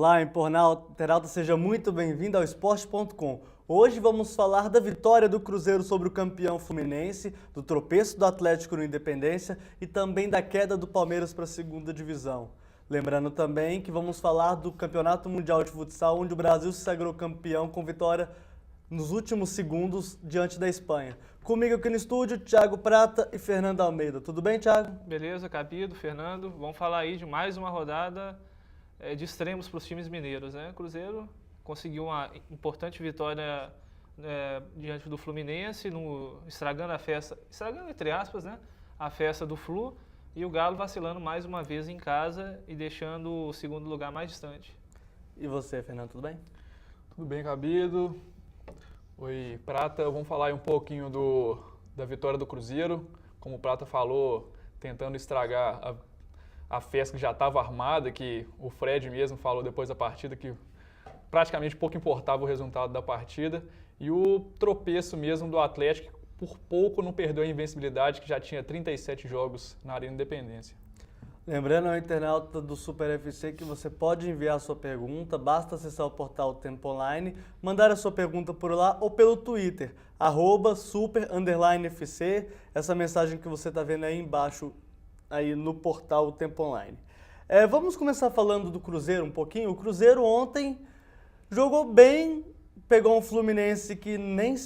Olá, internauta, seja muito bem-vindo ao Esporte.com. Hoje vamos falar da vitória do Cruzeiro sobre o campeão Fluminense, do tropeço do Atlético no Independência e também da queda do Palmeiras para a segunda divisão. Lembrando também que vamos falar do Campeonato Mundial de Futsal, onde o Brasil se sagrou campeão com vitória nos últimos segundos diante da Espanha. Comigo aqui no estúdio, Thiago Prata e Fernando Almeida. Tudo bem, Thiago? Beleza, Cabido, Fernando. Vamos falar aí de mais uma rodada de extremos para os times mineiros, né? O Cruzeiro conseguiu uma importante vitória diante do Fluminense, estragando a festa, estragando entre aspas, né? A festa do Flu, e o Galo vacilando mais uma vez em casa e deixando o segundo lugar mais distante. E você, Fernando, tudo bem? Tudo bem, Cabido? Oi, Prata. Vamos falar aí um pouquinho da vitória do Cruzeiro. Como o Prata falou, tentando estragar a festa que já estava armada, que o Fred mesmo falou depois da partida que praticamente pouco importava o resultado da partida. E o tropeço mesmo do Atlético, que por pouco não perdeu a invencibilidade, que já tinha 37 jogos na Arena Independência. Lembrando ao internauta do Super FC que você pode enviar a sua pergunta, basta acessar o portal Tempo Online, mandar a sua pergunta por lá ou pelo Twitter, @super_FC, essa mensagem que você está vendo aí embaixo, aí no portal Tempo Online. Vamos começar falando do Cruzeiro um pouquinho. O Cruzeiro ontem jogou bem, pegou um Fluminense que nem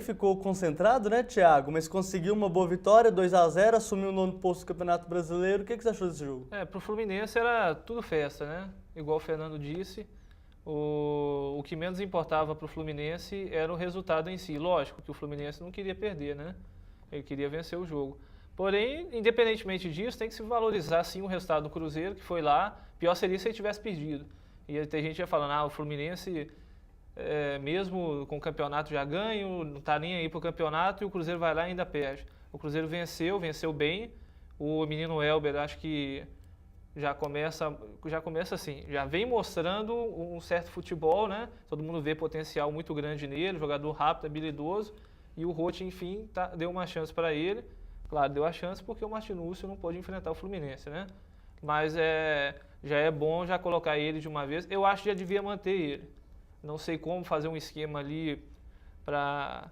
ficou concentrado, né, Thiago? Mas conseguiu uma boa vitória, 2-0, assumiu o nono posto do Campeonato Brasileiro. O que você achou desse jogo? Pro Fluminense era tudo festa, né? Igual o Fernando disse, o que menos importava pro Fluminense era o resultado em si. Lógico que o Fluminense não queria perder, né? Ele queria vencer o jogo. Porém, independentemente disso, tem que se valorizar sim o resultado do Cruzeiro, que foi lá. Pior seria se ele tivesse perdido. E tem gente já falando, o Fluminense... mesmo com o campeonato já ganho, não está nem aí para o campeonato, e o Cruzeiro vai lá e ainda perde. O Cruzeiro venceu bem. O menino Elber, acho que já começa assim, já vem mostrando um certo futebol, né? Todo mundo vê potencial muito grande nele, jogador rápido, habilidoso, e o Roth, enfim, deu uma chance para ele. Claro, deu a chance porque o Martinúcio não pôde enfrentar o Fluminense, né? Mas já é bom já colocar ele de uma vez. Eu acho que já devia manter ele. Não sei como fazer um esquema ali para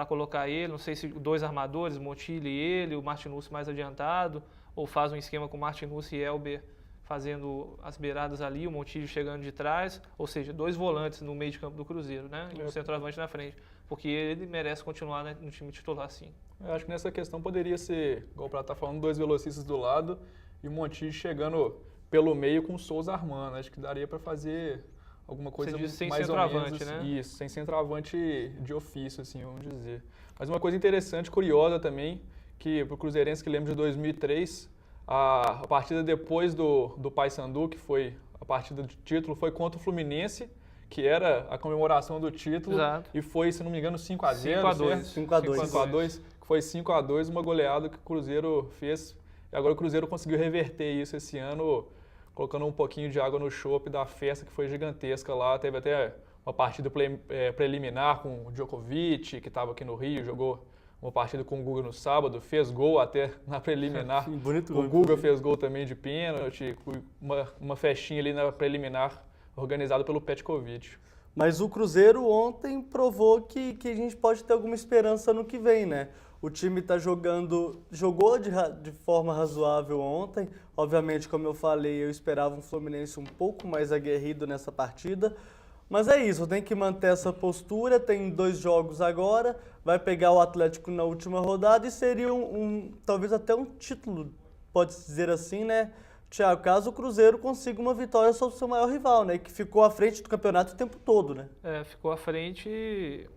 colocar ele. Não sei se dois armadores, Montilho e ele, o Martinúcio mais adiantado, ou faz um esquema com o Martinúcio e Elber fazendo as beiradas ali, o Montilho chegando de trás. Ou seja, dois volantes no meio de campo do Cruzeiro, né? E um centroavante na frente. Porque ele merece continuar, né, no time titular, sim. Eu acho que nessa questão poderia ser, igual o Prata tá falando, dois velocistas do lado e o Montilho chegando pelo meio com o Souza armando. Acho que daria para fazer... alguma coisa sem mais ou menos, centroavante, né? Isso, sem centroavante de ofício, assim, vamos dizer. Mas uma coisa interessante, curiosa também, que pro cruzeirense que lembra de 2003, a partida depois do Paysandu, que foi a partida de título, foi contra o Fluminense, que era a comemoração do título. Exato. E foi, se não me engano, 5-0. 5-2. Que foi 5-2, uma goleada que o Cruzeiro fez. E agora o Cruzeiro conseguiu reverter isso esse ano, colocando um pouquinho de água no chope da festa que foi gigantesca lá. Teve até uma partida preliminar com o Djokovic, que estava aqui no Rio, jogou uma partida com o Guga no sábado, fez gol até na preliminar. Sim, bonito o gol. Guga fez gol também de pênalti, uma festinha ali na preliminar organizada pelo Petkovic. Mas o Cruzeiro ontem provou que a gente pode ter alguma esperança no que vem, né? O time jogou de forma razoável ontem. Obviamente, como eu falei, eu esperava um Fluminense um pouco mais aguerrido nessa partida. Mas é isso, tem que manter essa postura. Tem 2 jogos agora, vai pegar o Atlético na última rodada e seria talvez até um título, pode-se dizer assim, né? Thiago, caso o Cruzeiro consiga uma vitória sobre o seu maior rival, né? Que ficou à frente do campeonato o tempo todo, né? Ficou à frente...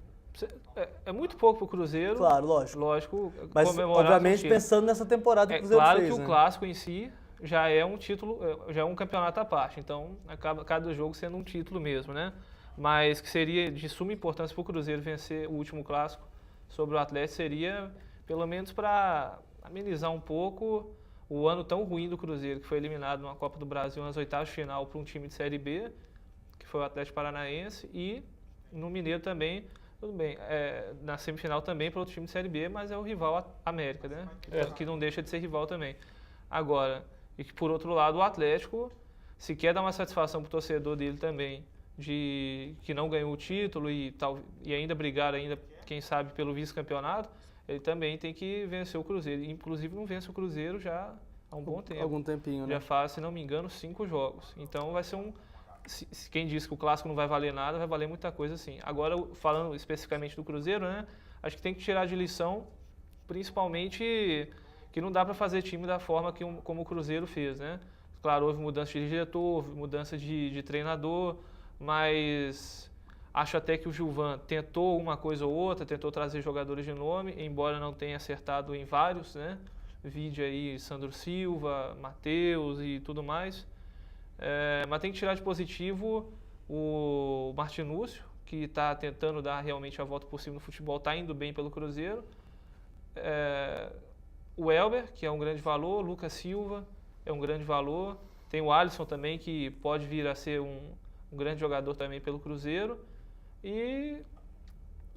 É muito pouco pro Cruzeiro. Claro, lógico. Lógico, mas comemorar obviamente pensando nessa temporada que o Cruzeiro claro fez, que né? o clássico em si já é um título, já é um campeonato à parte. Então, acaba cada jogo sendo um título mesmo, né? Mas que seria de suma importância para o Cruzeiro vencer o último clássico sobre o Atlético seria, pelo menos para amenizar um pouco o ano tão ruim do Cruzeiro, que foi eliminado na Copa do Brasil nas oitavas de final por um time de Série B, que foi o Atlético Paranaense, e no Mineiro também, tudo bem, na semifinal também para outro time de Série B, mas é o rival América, né? Que não deixa de ser rival também. Agora, e que por outro lado o Atlético se quer dar uma satisfação para o torcedor dele também, de que não ganhou o título e ainda brigar, ainda, quem sabe, pelo vice-campeonato, ele também tem que vencer o Cruzeiro. Inclusive não vence o Cruzeiro já há um bom tempo. Algum tempinho, né? Já faz, se não me engano, 5 jogos. Então vai ser quem diz que o clássico não vai valer nada, vai valer muita coisa sim. Agora, falando especificamente do Cruzeiro, né? Acho que tem que tirar de lição, principalmente, que não dá para fazer time da forma como o Cruzeiro fez, né? Claro, houve mudança de diretor, houve mudança de treinador, mas acho até que o Gilvan tentou uma coisa ou outra, tentou trazer jogadores de nome, embora não tenha acertado em vários, né? Vídeo aí, Sandro Silva, Matheus e tudo mais. Mas tem que tirar de positivo o Martinúcio, que está tentando dar realmente a volta por cima no futebol, está indo bem pelo Cruzeiro. O Elber, que é um grande valor, Lucas Silva é um grande valor. Tem o Alisson também, que pode vir a ser um grande jogador também pelo Cruzeiro. E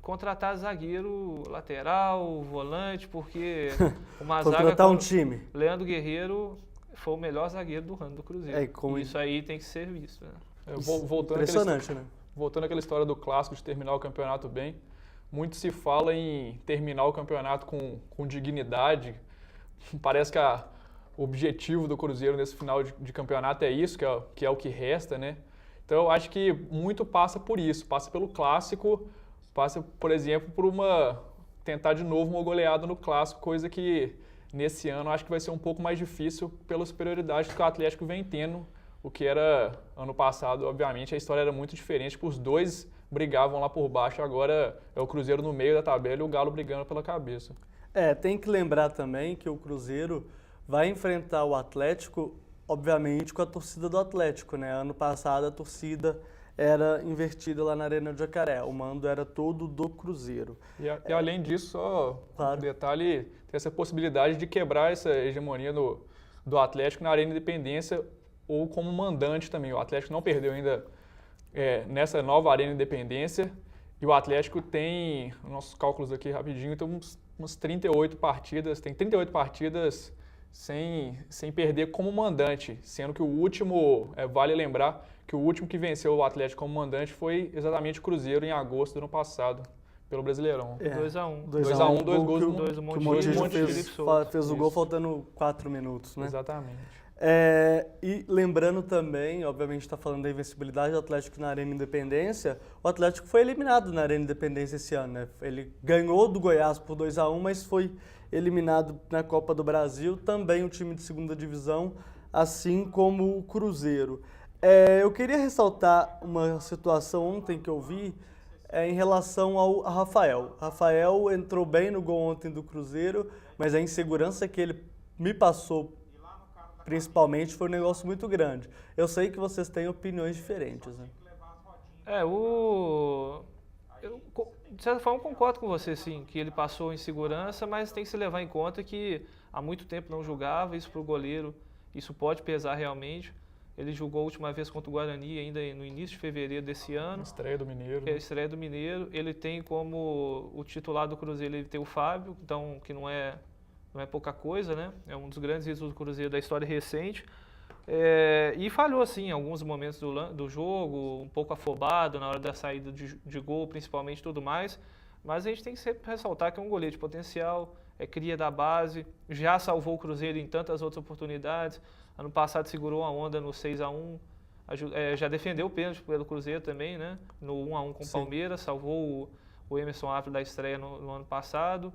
contratar zagueiro, lateral, volante, porque uma zaga... Contratar um time. Leandro Guerreiro foi o melhor zagueiro do ano do Cruzeiro. Isso aí tem que ser visto, né? Impressionante, né? Voltando àquela história do clássico de terminar o campeonato bem, muito se fala em terminar o campeonato com dignidade. Parece que o objetivo do Cruzeiro nesse final de campeonato é isso, que é o que resta, né? Então eu acho que muito passa por isso, passa pelo clássico, passa, por exemplo, por tentar de novo uma goleada no clássico, coisa que nesse ano acho que vai ser um pouco mais difícil pela superioridade que o Atlético vem tendo, o que era ano passado, obviamente, a história era muito diferente, os dois brigavam lá por baixo, agora é o Cruzeiro no meio da tabela e o Galo brigando pela cabeça. Tem que lembrar também que o Cruzeiro vai enfrentar o Atlético, obviamente, com a torcida do Atlético, né? Ano passado a torcida era invertida lá na Arena do Jacaré, o mando era todo do Cruzeiro. E além disso, só claro, um detalhe, tem essa possibilidade de quebrar essa hegemonia do Atlético na Arena Independência ou como mandante também. O Atlético não perdeu ainda nessa nova Arena Independência e o Atlético tem, nossos cálculos aqui rapidinho, tem umas 38 partidas, tem 38 partidas sem perder como mandante, sendo que o último, vale lembrar que o último que venceu o Atlético como mandante foi exatamente o Cruzeiro em agosto do ano passado, pelo Brasileirão. 2x1. 2x1, dois gols que do o Montijo fez o gol faltando 4 minutos, né? Exatamente. E lembrando também, obviamente está falando da invencibilidade do Atlético na Arena Independência, o Atlético foi eliminado na Arena Independência esse ano, né? Ele ganhou do Goiás por 2x1, mas foi eliminado na Copa do Brasil, também um time de segunda divisão, assim como o Cruzeiro. Eu queria ressaltar uma situação ontem que eu vi em relação ao Rafael. Rafael entrou bem no gol ontem do Cruzeiro, mas a insegurança que ele me passou principalmente foi um negócio muito grande. Eu sei que vocês têm opiniões diferentes, né? Eu, de certa forma, concordo com você, sim, que ele passou insegurança, mas tem que se levar em conta que há muito tempo não jogava, isso para o goleiro, isso pode pesar realmente. Ele jogou a última vez contra o Guarani ainda no início de fevereiro desse ano. Estreia do Mineiro. Estreia do Mineiro. Ele tem como o titular do Cruzeiro, ele tem o Fábio, então, que não é pouca coisa, né? É um dos grandes ídolos do Cruzeiro da história recente. E falhou, assim, em alguns momentos do jogo, um pouco afobado na hora da saída de gol, principalmente, tudo mais. Mas a gente tem que sempre ressaltar que é um goleiro de potencial, cria da base, já salvou o Cruzeiro em tantas outras oportunidades. Ano passado segurou a onda no 6x1, já defendeu o pênalti pelo Cruzeiro também, né? No 1x1 com o Palmeiras, salvou o Emerson Ávila da estreia no ano passado.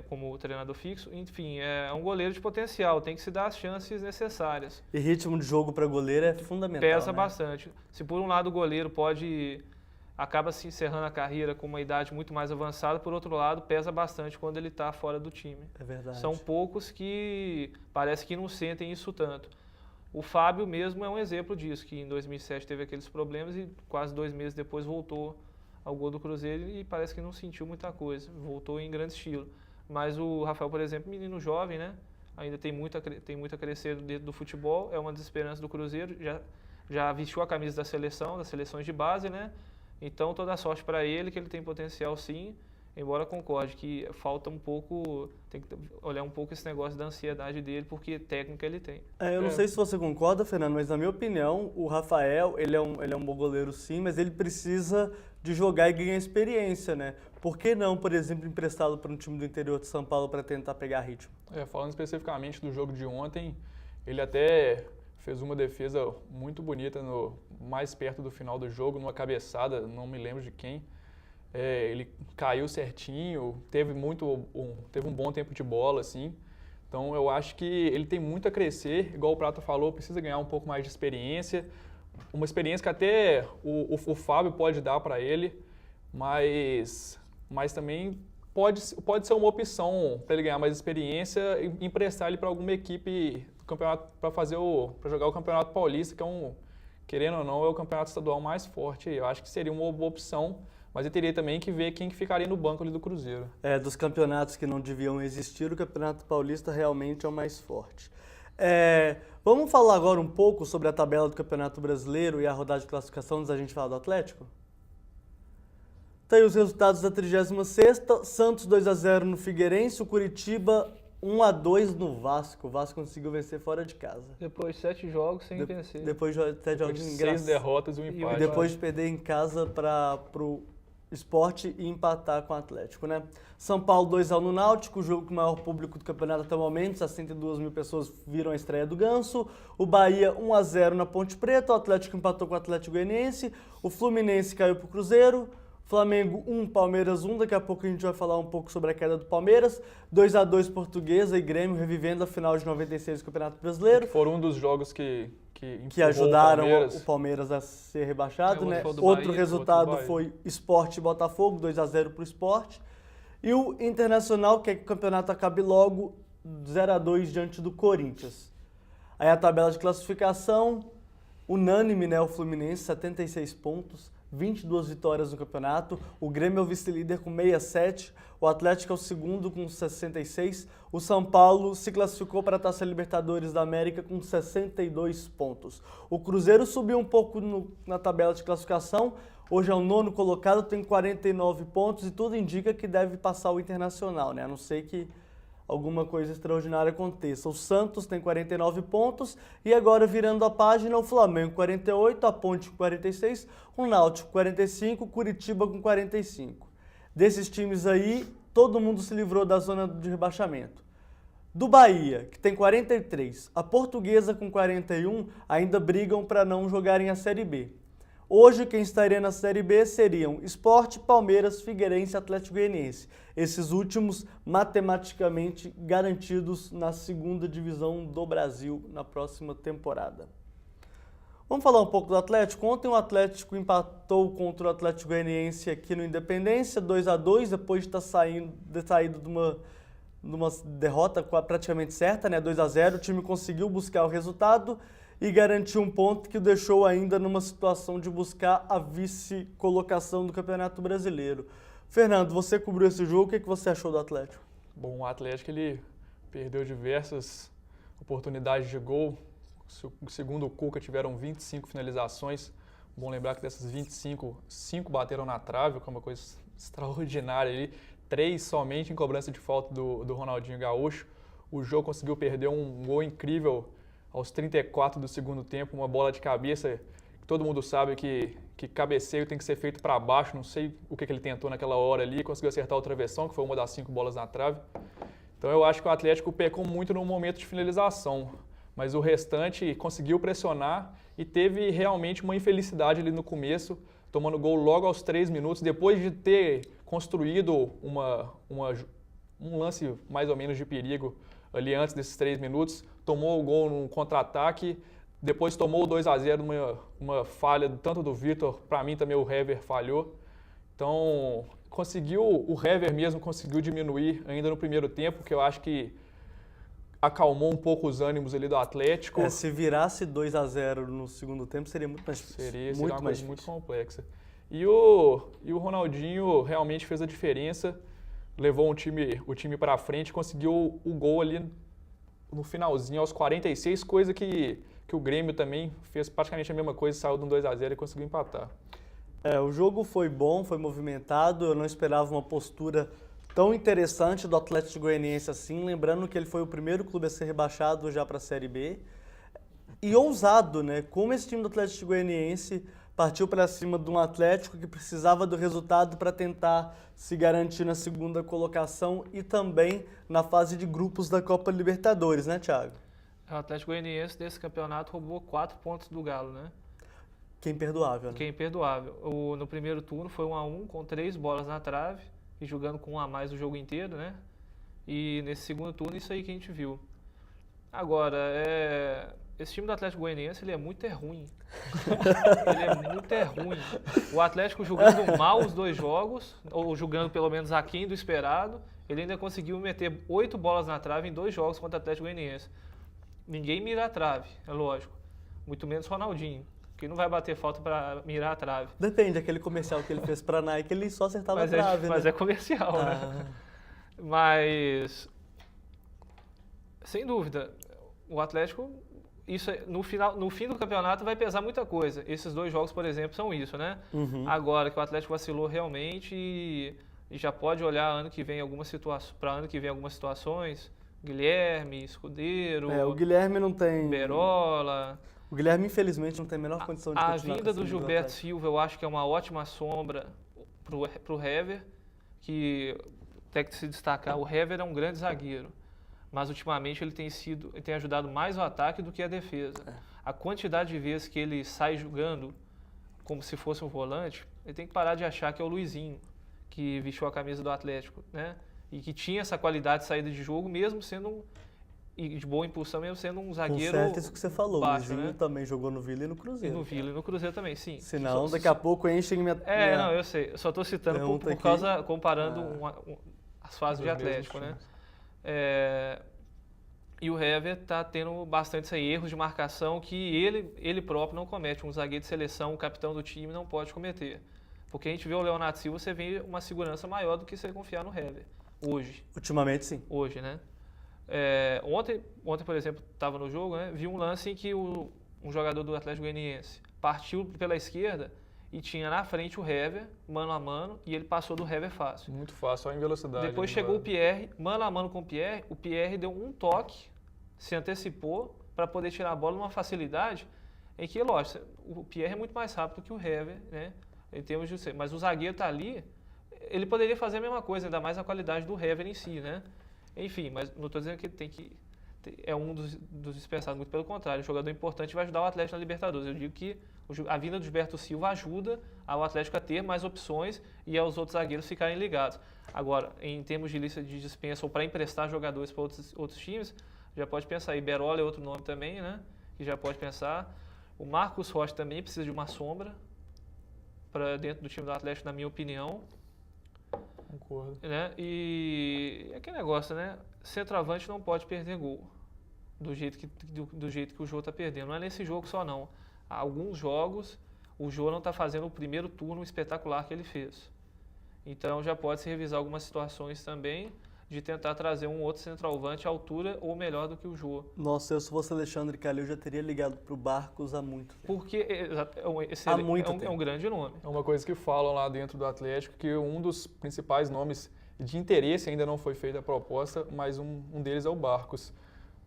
Como treinador fixo, enfim, é um goleiro de potencial, tem que se dar as chances necessárias. E ritmo de jogo para goleiro é fundamental, Pesa né? bastante. Se por um lado o goleiro acaba se encerrando a carreira com uma idade muito mais avançada, por outro lado pesa bastante quando ele está fora do time. É verdade. São poucos que parece que não sentem isso tanto. O Fábio mesmo é um exemplo disso, que em 2007 teve aqueles problemas e quase 2 meses depois voltou ao gol do Cruzeiro e parece que não sentiu muita coisa, voltou em grande estilo. Mas o Rafael, por exemplo, menino jovem, né? Ainda tem muito a crescer dentro do futebol, é uma das esperanças do Cruzeiro, já vestiu a camisa das seleções de base, né? Então toda a sorte para ele, que ele tem potencial sim, embora concorde que falta um pouco, tem que olhar um pouco esse negócio da ansiedade dele, porque técnica ele tem. Eu não sei se você concorda, Fernando, mas na minha opinião, o Rafael, ele é um bom goleiro sim, mas ele precisa de jogar e ganhar experiência, né? Por que não, por exemplo, emprestá-lo para um time do interior de São Paulo para tentar pegar ritmo? Falando especificamente do jogo de ontem, ele até fez uma defesa muito bonita mais perto do final do jogo, numa cabeçada, não me lembro de quem. Ele caiu certinho, teve um bom tempo de bola, assim. Então eu acho que ele tem muito a crescer, igual o Prata falou, precisa ganhar um pouco mais de experiência. Uma experiência que até o Fábio pode dar para ele, mas também pode ser uma opção para ele ganhar mais experiência e emprestar ele para alguma equipe do campeonato para jogar o Campeonato Paulista, que querendo ou não, é o campeonato estadual mais forte. Eu acho que seria uma boa opção. Mas eu teria também que ver quem que ficaria no banco ali do Cruzeiro. Dos campeonatos que não deviam existir, o Campeonato Paulista realmente é o mais forte. Vamos falar agora um pouco sobre a tabela do Campeonato Brasileiro e a rodada de classificação antes da gente falar do Atlético? Tá aí os resultados da 36ª, Santos 2-0 no Figueirense, o Curitiba 1-2 no Vasco. O Vasco conseguiu vencer fora de casa. Depois de 7 jogos sem vencer. Depois de 7 jogos de em 6 derrotas e um empate. E depois de perder em casa para o Sport e empatar com o Atlético, né? São Paulo 2-1 no Náutico, o jogo com o maior público do campeonato até o momento, 62 mil pessoas viram a estreia do Ganso. O Bahia 1-0 na Ponte Preta, o Atlético empatou com o Atlético Goianiense, o Fluminense caiu para o Cruzeiro, Flamengo 1, Palmeiras 1, daqui a pouco a gente vai falar um pouco sobre a queda do Palmeiras, 2-2 Portuguesa e Grêmio revivendo a final de 96 do Campeonato Brasileiro. Foram um dos jogos que ajudaram o Palmeiras a ser rebaixado, né? Outro resultado foi Sport e Botafogo, 2-0 para o Sport. E o Internacional quer que o campeonato acabe logo, 0-2 diante do Corinthians. Aí a tabela de classificação, unânime, né? O Fluminense, 76 pontos, 22 vitórias no campeonato. O Grêmio é o vice-líder com 67, o Atlético é o segundo com 66. O São Paulo se classificou para a Taça Libertadores da América com 62 pontos. O Cruzeiro subiu um pouco na tabela de classificação. Hoje é o 9º colocado, tem 49 pontos e tudo indica que deve passar o Internacional, né? A não ser que alguma coisa extraordinária aconteça. O Santos tem 49 pontos e agora virando a página, o Flamengo 48, a Ponte com 46, o Náutico 45, o Curitiba com 45. Desses times aí, todo mundo se livrou da zona de rebaixamento. Do Bahia, que tem 43, a Portuguesa com 41 ainda brigam para não jogarem a Série B. Hoje, quem estaria na Série B seriam Sport, Palmeiras, Figueirense e Atlético Goianiense. Esses últimos matematicamente garantidos na 2ª divisão do Brasil na próxima temporada. Vamos falar um pouco do Atlético. Ontem o Atlético empatou contra o Atlético Goianiense aqui no Independência, 2-2, depois de ter saído de uma derrota praticamente certa, né? 2-0. O time conseguiu buscar o resultado e garantiu um ponto que o deixou ainda numa situação de buscar a vice-colocação do Campeonato Brasileiro. Fernando, você cobriu esse jogo, o que você achou do Atlético? Bom, o Atlético ele perdeu diversas oportunidades de gol. Segundo o Cuca, tiveram 25 finalizações. Bom lembrar que dessas 25, 5 bateram na trave, que é uma coisa extraordinária ali. 3 somente em cobrança de falta do Ronaldinho Gaúcho. O jogo conseguiu perder um gol incrível aos 34 do segundo tempo, uma bola de cabeça, que todo mundo sabe que cabeceio tem que ser feito para baixo, não sei o que ele tentou naquela hora ali, conseguiu acertar o travessão, que foi uma das 5 bolas na trave. Então eu acho que o Atlético pecou muito no momento de finalização, mas o restante conseguiu pressionar e teve realmente uma infelicidade ali no começo, tomando gol logo aos 3 minutos, depois de ter construído um lance mais ou menos de perigo ali antes desses 3 minutos, tomou o gol num contra-ataque, depois tomou o 2-0 numa falha tanto do Vitor, para mim também o Hever falhou. Então, o Hever mesmo conseguiu diminuir ainda no primeiro tempo, que eu acho que acalmou um pouco os ânimos ali do Atlético. Se virasse 2-0 no segundo tempo, seria muito mais difícil. Seria uma coisa muito complexa. E o Ronaldinho realmente fez a diferença, levou o time para frente, conseguiu o gol ali no finalzinho, aos 46, coisa que o Grêmio também fez praticamente a mesma coisa, saiu de um 2-0 e conseguiu empatar. O jogo foi bom, foi movimentado, eu não esperava uma postura tão interessante do Atlético Goianiense assim, lembrando que ele foi o primeiro clube a ser rebaixado já para a Série B. E ousado, né? Como esse time do Atlético Goianiense partiu para cima de um Atlético que precisava do resultado para tentar se garantir na segunda colocação e também na fase de grupos da Copa Libertadores, né, Thiago? O Atlético Goianiense desse campeonato roubou 4 pontos do Galo, né? Que é imperdoável, né? Que é imperdoável. No primeiro turno foi 1-1 com 3 bolas na trave e jogando com 1 a mais o jogo inteiro, né? E nesse segundo turno isso aí que a gente viu. Agora, esse time do Atlético Goianiense ele é muito ruim. Ele é muito ruim. O Atlético jogando mal os 2 jogos, ou jogando pelo menos aquém do esperado, ele ainda conseguiu meter 8 bolas na trave em 2 jogos contra o Atlético Goianiense. Ninguém mira a trave, é lógico. Muito menos Ronaldinho, que não vai bater falta para mirar a trave. Depende, aquele comercial que ele fez pra Nike, ele só acertava a trave, Mas né? é comercial, né? Mas, sem dúvida, o Atlético, no fim do campeonato vai pesar muita coisa. Esses 2 jogos, por exemplo, são isso, né? Agora que o Atlético vacilou realmente e já pode olhar ano que vem algumas situações, Guilherme, Scudeiro, O Guilherme não tem... Berola. O Guilherme, infelizmente, não tem a menor condição de A continuar vinda com do esse Gilberto Atlético. Silva eu acho que é uma ótima sombra pro Hever, que tem que se destacar. O Hever é um grande zagueiro, mas ultimamente ele tem ajudado mais o ataque do que a defesa. A quantidade de vezes que ele sai jogando como se fosse um volante, ele tem que parar de achar que é o Luizinho, que vestiu a camisa do Atlético, né? E que tinha essa qualidade de saída de jogo, mesmo sendo e de boa impulsão, mesmo sendo um zagueiro Com certo, isso que você falou. baixo, o Luizinho né? também jogou no Vila e no E Cruzeiro. no Vila e no Cruzeiro também, sim. Senão, daqui a pouco enchem minha... Não, eu sei. Eu só estou citando pergunta por aqui. causa, comparando as fases de Dos mesmos Atlético, né? times. E o Hever está tendo bastante erros de marcação que ele próprio não comete. Um zagueiro de seleção, o capitão do time, não pode cometer. Porque a gente vê o Leonardo Silva, você vê uma segurança maior do que você confiar no Hever. Ultimamente, sim. Hoje, né? Ontem, por exemplo, estava no jogo, né? Vi um lance em que um jogador do Atlético Goianiense partiu pela esquerda e tinha na frente o Hever, mano a mano, e ele passou do Hever fácil. Muito fácil, só em velocidade. Depois né? chegou o Pierre, mano a mano com o Pierre deu um toque, se antecipou para poder tirar a bola numa facilidade em que, lógico, o Pierre é muito mais rápido que o Hever, né? Em termos de ser, mas o zagueiro tá ali, ele poderia fazer a mesma coisa, ainda mais a qualidade do Hever em si, né? Enfim, mas não estou dizendo que ele tem que é um dos dispensados, muito pelo contrário, um jogador importante vai ajudar o Atlético na Libertadores. Eu digo que a vinda do Gilberto Silva ajuda ao Atlético a ter mais opções e aos outros zagueiros ficarem ligados. Agora, em termos de lista de dispensa ou para emprestar jogadores para outros times, já pode pensar aí, Berola é outro nome também, né? Que já pode pensar. O Marcos Rocha também precisa de uma sombra para dentro do time do Atlético, na minha opinião. Concordo. Né? E aquele negócio, né? Centroavante não pode perder gol do jeito que o Jô está perdendo. Não é nesse jogo só, não. Há alguns jogos o Jô não está fazendo o primeiro turno espetacular que ele fez. Então já pode se revisar algumas situações também de tentar trazer um outro centroavante à altura ou melhor do que o Jô. Nossa, eu se fosse Alexandre Calil já teria ligado pro Barcos há muito tempo. Porque Há muito é um tempo. grande nome. É uma coisa que falam lá dentro do Atlético, que um dos principais nomes de interesse ainda não foi feita a proposta, mas um deles é o Barcos.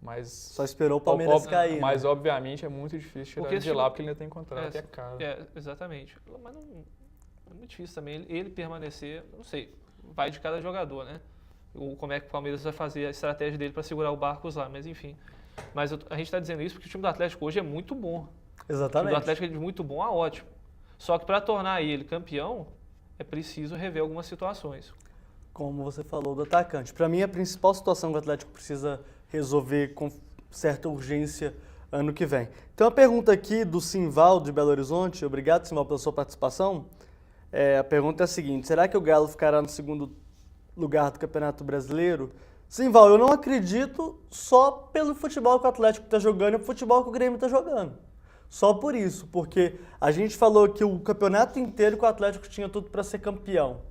Mas Só esperou o Palmeiras cair, Mas né? obviamente é muito difícil tirar Porque ele de lá, porque ele ainda tem contrato, é caro. Exatamente. Mas não, é muito difícil também ele permanecer, não sei, vai de cada jogador, né? Como é que o Palmeiras vai fazer a estratégia dele para segurar o Barcos lá, mas enfim. Mas a gente está dizendo isso porque o time do Atlético hoje é muito bom. O time Exatamente. do Atlético é muito bom, ótimo. Só que para tornar ele campeão, é preciso rever algumas situações. Como você falou do atacante. Para mim, a principal situação que o Atlético precisa resolver com certa urgência ano que vem. Tem uma pergunta aqui do Simval, de Belo Horizonte. Obrigado, Simval, pela sua participação. A pergunta é a seguinte: será que o Galo ficará no segundo lugar do Campeonato Brasileiro? Simval, eu não acredito só pelo futebol que o Atlético está jogando e o futebol que o Grêmio está jogando. Só por isso, porque a gente falou que o campeonato inteiro que o Atlético tinha tudo para ser campeão.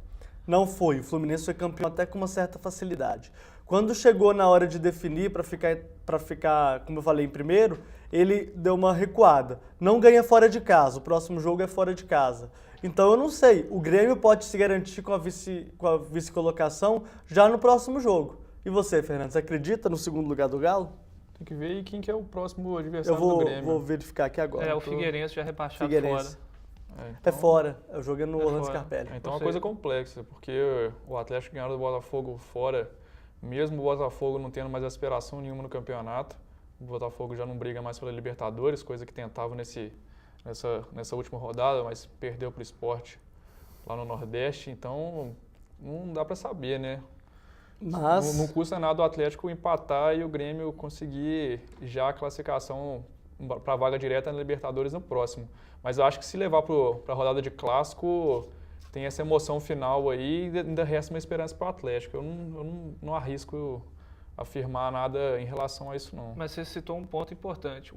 Não foi. O Fluminense foi campeão até com uma certa facilidade. Quando chegou na hora de definir para ficar, como eu falei, em primeiro, ele deu uma recuada. Não ganha fora de casa, o próximo jogo é fora de casa. Então eu não sei, o Grêmio pode se garantir com a vice-colocação já no próximo jogo. E você, Fernando, você acredita no segundo lugar do Galo? Tem que ver aí quem que é o próximo Eu adversário do Grêmio. vou verificar aqui agora. O Figueirense já rebaixado Figueirense. fora. É fora, eu joguei no Orlando fora. Scarpelli. Então é Ou uma coisa seja- complexa, porque o Atlético ganhou do Botafogo fora, mesmo o Botafogo não tendo mais aspiração nenhuma no campeonato. O Botafogo já não briga mais pela Libertadores, coisa que tentava nessa última rodada, mas perdeu para o Sport lá no Nordeste. Então não dá para saber, né? Mas Não custa nada o Atlético empatar e o Grêmio conseguir já a classificação para a vaga direta na Libertadores no próximo. Mas eu acho que se levar para a rodada de clássico, tem essa emoção final aí e ainda resta uma esperança para o Atlético. Eu não arrisco afirmar nada em relação a isso, não. Mas você citou um ponto importante.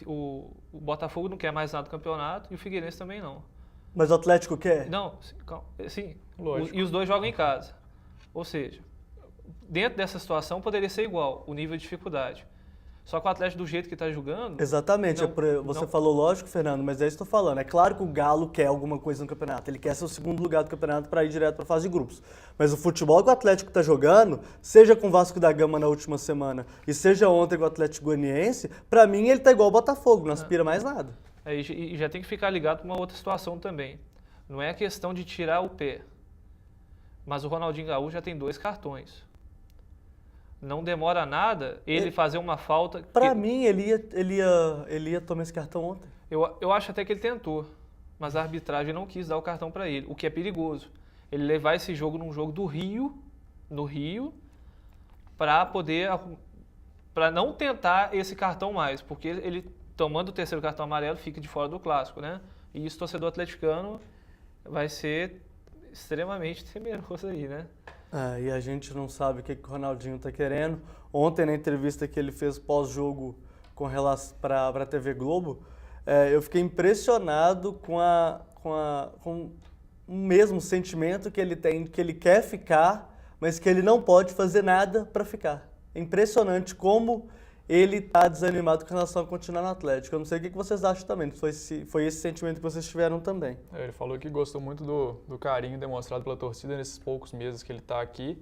O Botafogo não quer mais nada do campeonato e o Figueirense também não. Mas o Atlético quer? Não, sim. Lógico. E os dois jogam em casa. Ou seja, dentro dessa situação poderia ser igual, o nível de dificuldade. Só que o Atlético, do jeito que está jogando... Exatamente, você falou lógico, Fernando, mas é isso que eu estou falando. É claro que o Galo quer alguma coisa no campeonato, ele quer ser o segundo lugar do campeonato para ir direto para a fase de grupos. Mas o futebol que o Atlético está jogando, seja com o Vasco da Gama na última semana e seja ontem com o Atlético Goianiense, para mim ele está igual o Botafogo, não aspira mais nada. E já tem que ficar ligado para uma outra situação também. Não é questão de tirar o pé, mas o Ronaldinho Gaúcho já tem 2 cartões. Não demora nada ele fazer uma falta... Para mim, ele ia tomar esse cartão ontem. Eu acho até que ele tentou, mas a arbitragem não quis dar o cartão para ele, o que é perigoso. Ele levar esse jogo num jogo no Rio, para não tentar esse cartão mais, porque ele tomando o terceiro cartão amarelo fica de fora do clássico, né? E isso, torcedor atleticano, vai ser extremamente temeroso aí, né? E a gente não sabe o que o Ronaldinho está querendo. Ontem, na entrevista que ele fez pós-jogo com relação para a TV Globo, eu fiquei impressionado com o mesmo sentimento que ele tem, que ele quer ficar, mas que ele não pode fazer nada para ficar. É impressionante como ele está desanimado com relação a continuar no Atlético. Eu não sei o que vocês acham também, foi esse sentimento que vocês tiveram também. Ele falou que gostou muito do carinho demonstrado pela torcida nesses poucos meses que ele está aqui.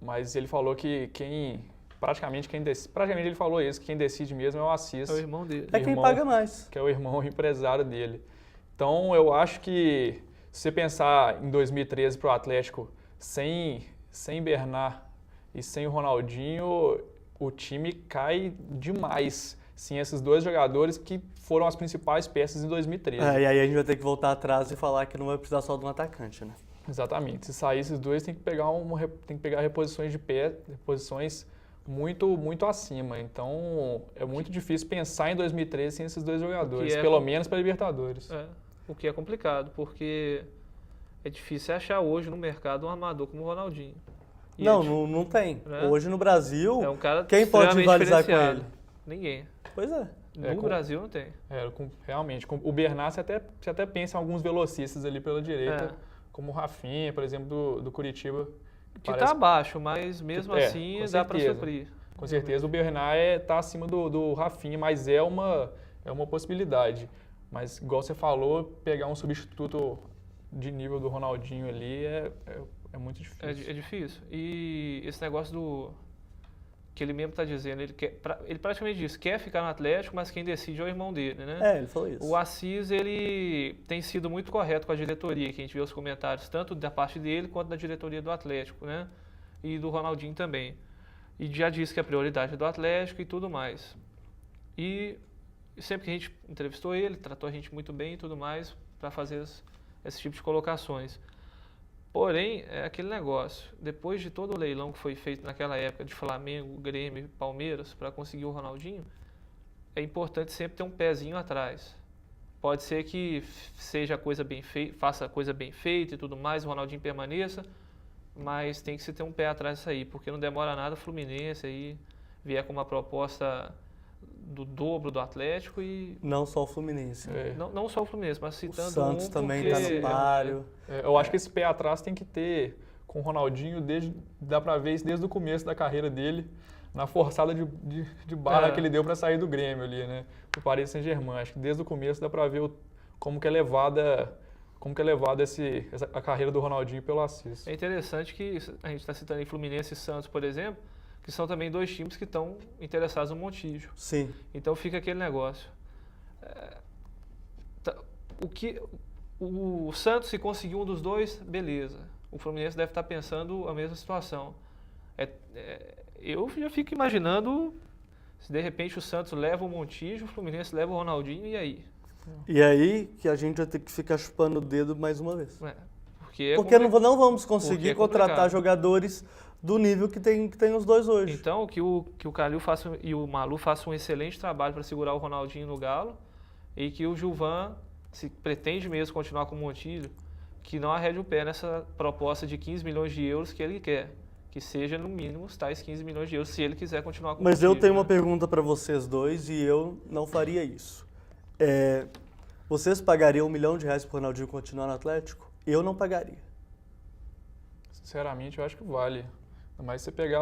Mas ele falou que praticamente ele falou isso, que quem decide mesmo é o Assis. É o irmão dele. É quem paga mais. Que é o irmão empresário dele. Então eu acho que se você pensar em 2013 para o Atlético sem Bernard e sem o Ronaldinho, o time cai demais. Sim, esses 2 jogadores que foram as principais peças em 2013. E aí a gente vai ter que voltar atrás e falar que não vai precisar só de um atacante, né? Exatamente. Se sair esses 2, tem que pegar reposições de pé, reposições muito, muito acima. Então, é muito difícil pensar em 2013 sem esses 2 jogadores, pelo menos para a Libertadores. O que é complicado, porque é difícil achar hoje no mercado um armador como o Ronaldinho. Não tem. Né? Hoje no Brasil, É um cara quem pode rivalizar com diferenciado. ele? Ninguém. Pois é. No Brasil não tem. Realmente. O Bernard, você até pensa em alguns velocistas ali pela direita, como o Rafinha, por exemplo, do Curitiba. Que está abaixo, mas mesmo assim dá para suprir. Com certeza o Bernard está acima do Rafinha, mas é uma possibilidade. Mas, igual você falou, pegar um substituto de nível do Ronaldinho ali é muito difícil. É difícil. E esse negócio que ele mesmo está dizendo, ele praticamente diz, quer ficar no Atlético, mas quem decide é o irmão dele, né? Ele falou isso. O Assis, ele tem sido muito correto com a diretoria, que a gente vê os comentários, tanto da parte dele quanto da diretoria do Atlético, né? E do Ronaldinho também. E já disse que é a prioridade é do Atlético e tudo mais. E sempre que a gente entrevistou ele, tratou a gente muito bem e tudo mais, para fazer esse tipo de colocações. Porém, é aquele negócio, depois de todo o leilão que foi feito naquela época de Flamengo, Grêmio, Palmeiras, para conseguir o Ronaldinho, é importante sempre ter um pezinho atrás. Pode ser que seja coisa bem feita, faça coisa bem feita e tudo mais, o Ronaldinho permaneça, mas tem que se ter um pé atrás disso aí, porque não demora nada o Fluminense aí vier com uma proposta do dobro do Atlético e... Não só o Fluminense. Não só o Fluminense, mas citando o Santos também porque... está no páreo. Eu acho que esse pé atrás tem que ter com o Ronaldinho, dá pra ver isso desde o começo da carreira dele, na forçada de barra que ele deu para sair do Grêmio ali, né? O Paris Saint-Germain. Acho que desde o começo dá para ver como que é levada a carreira do Ronaldinho pelo Assis. É interessante que a gente está citando aí Fluminense e Santos, por exemplo, que são também dois times que estão interessados no Montijo. Sim. Então fica aquele negócio. O Santos, se conseguir um dos dois, beleza. O Fluminense deve estar pensando a mesma situação. Eu já fico imaginando se de repente o Santos leva o Montijo, o Fluminense leva o Ronaldinho, e aí? E aí que a gente vai ter que ficar chupando o dedo mais uma vez. Porque não vamos conseguir contratar jogadores do nível que tem os dois hoje. Então, que o Calil faça e o Malu façam um excelente trabalho para segurar o Ronaldinho no Galo, e que o Gilvan, se pretende mesmo continuar com o Montijo, que não arrede o pé nessa proposta de 15 milhões de euros que ele quer. Que seja, no mínimo, os tais 15 milhões de euros, se ele quiser continuar com o Mas Montijo, eu tenho uma pergunta para vocês dois e eu não faria isso. Vocês pagariam R$1 milhão pro Ronaldinho continuar no Atlético? Eu não pagaria. Sinceramente, eu acho que vale. Mas se você pegar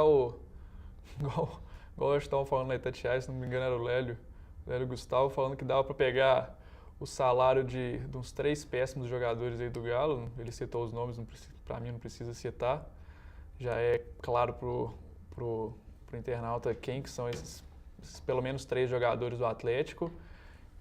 igual eu estava falando na Itatiaia, se não me engano era o Lélio Gustavo, falando que dava para pegar o salário de uns 3 péssimos jogadores aí do Galo. Ele citou os nomes, para mim não precisa citar. Já é claro pro internauta quem que são esses pelo menos 3 jogadores do Atlético.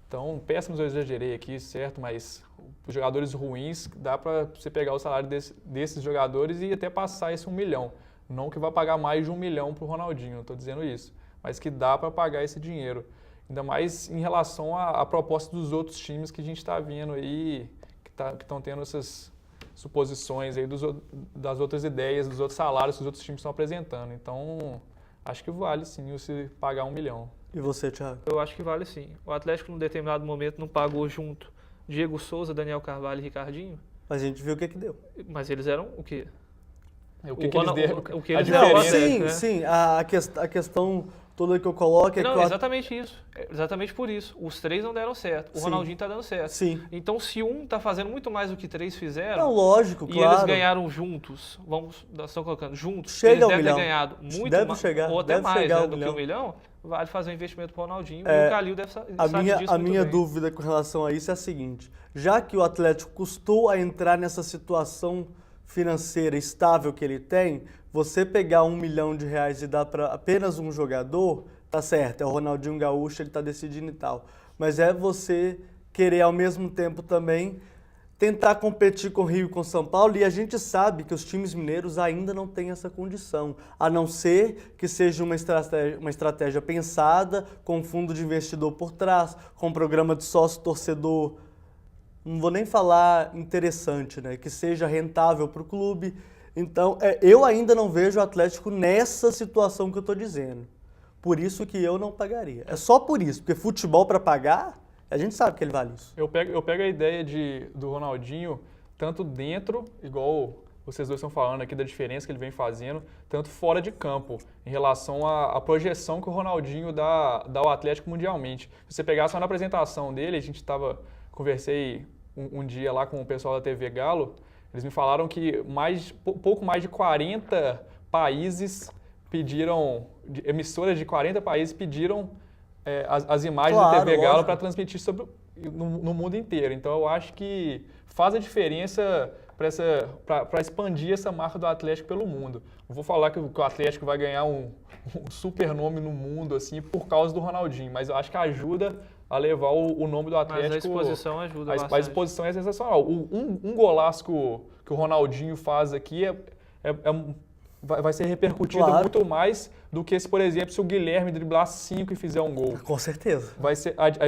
Então, péssimos eu exagerei aqui, certo? Mas os jogadores ruins, dá para você pegar o salário desses jogadores e até passar esse 1 milhão. Não que vai pagar mais de 1 milhão pro Ronaldinho, não estou dizendo isso. Mas que dá para pagar esse dinheiro. Ainda mais em relação à proposta dos outros times que a gente está vendo aí, que estão tendo essas suposições aí das outras ideias, dos outros salários que os outros times estão apresentando. Então, acho que vale sim você pagar 1 milhão. E você, Thiago? Eu acho que vale sim. O Atlético, num determinado momento, não pagou junto Diego Souza, Daniel Carvalho e Ricardinho. Mas a gente viu o que deu. Mas eles eram o quê? O que eles deram? O que eles deram ao Atlético, né? Sim. A questão toda que eu coloco é não, que... exatamente isso. Exatamente por isso. Os 3 não deram certo. O Ronaldinho está dando certo. Sim. Então, se um está fazendo muito mais do que 3 fizeram... Não, lógico, e claro. eles ganharam juntos, nós estamos colocando juntos, chega eles ao devem milhão. ter ganhado muito deve mais, chegar, ou até deve mais, chegar né, ao do milhão. que 1 milhão, vale fazer um investimento para o Ronaldinho. E o Calil deve saber disso A muito minha bem. dúvida com relação a isso é a seguinte: já que o Atlético custou a entrar nessa situação financeira estável que ele tem, você pegar R$1 milhão e dar para apenas um jogador, tá certo, é o Ronaldinho Gaúcho, ele tá decidindo e tal. Mas é você querer ao mesmo tempo também tentar competir com o Rio e com São Paulo, e a gente sabe que os times mineiros ainda não têm essa condição, a não ser que seja uma estratégia pensada, com um fundo de investidor por trás, com um programa de sócio-torcedor, não vou nem falar interessante, né? Que seja rentável para o clube. Então, eu ainda não vejo o Atlético nessa situação que eu estou dizendo. Por isso que eu não pagaria. É só por isso, porque futebol para pagar, a gente sabe que ele vale isso. Eu pego a ideia do Ronaldinho, tanto dentro, igual vocês dois estão falando aqui da diferença que ele vem fazendo, tanto fora de campo, em relação à projeção que o Ronaldinho dá ao Atlético mundialmente. Se você pegar só na apresentação dele, conversei um dia lá com o pessoal da TV Galo, eles me falaram que pouco mais de 40 países pediram, emissoras de 40 países pediram as imagens da TV Galo para transmitir no mundo inteiro. Então eu acho que faz a diferença para expandir essa marca do Atlético pelo mundo. Não vou falar que o Atlético vai ganhar um super nome no mundo assim por causa do Ronaldinho, mas eu acho que ajuda a levar o nome do Atlético. Mas a exposição ajuda bastante. A exposição é sensacional. Um golaço que o Ronaldinho faz aqui vai ser repercutido muito mais do que se, por exemplo, se o Guilherme driblar 5 e fizer um gol. Com certeza. Vai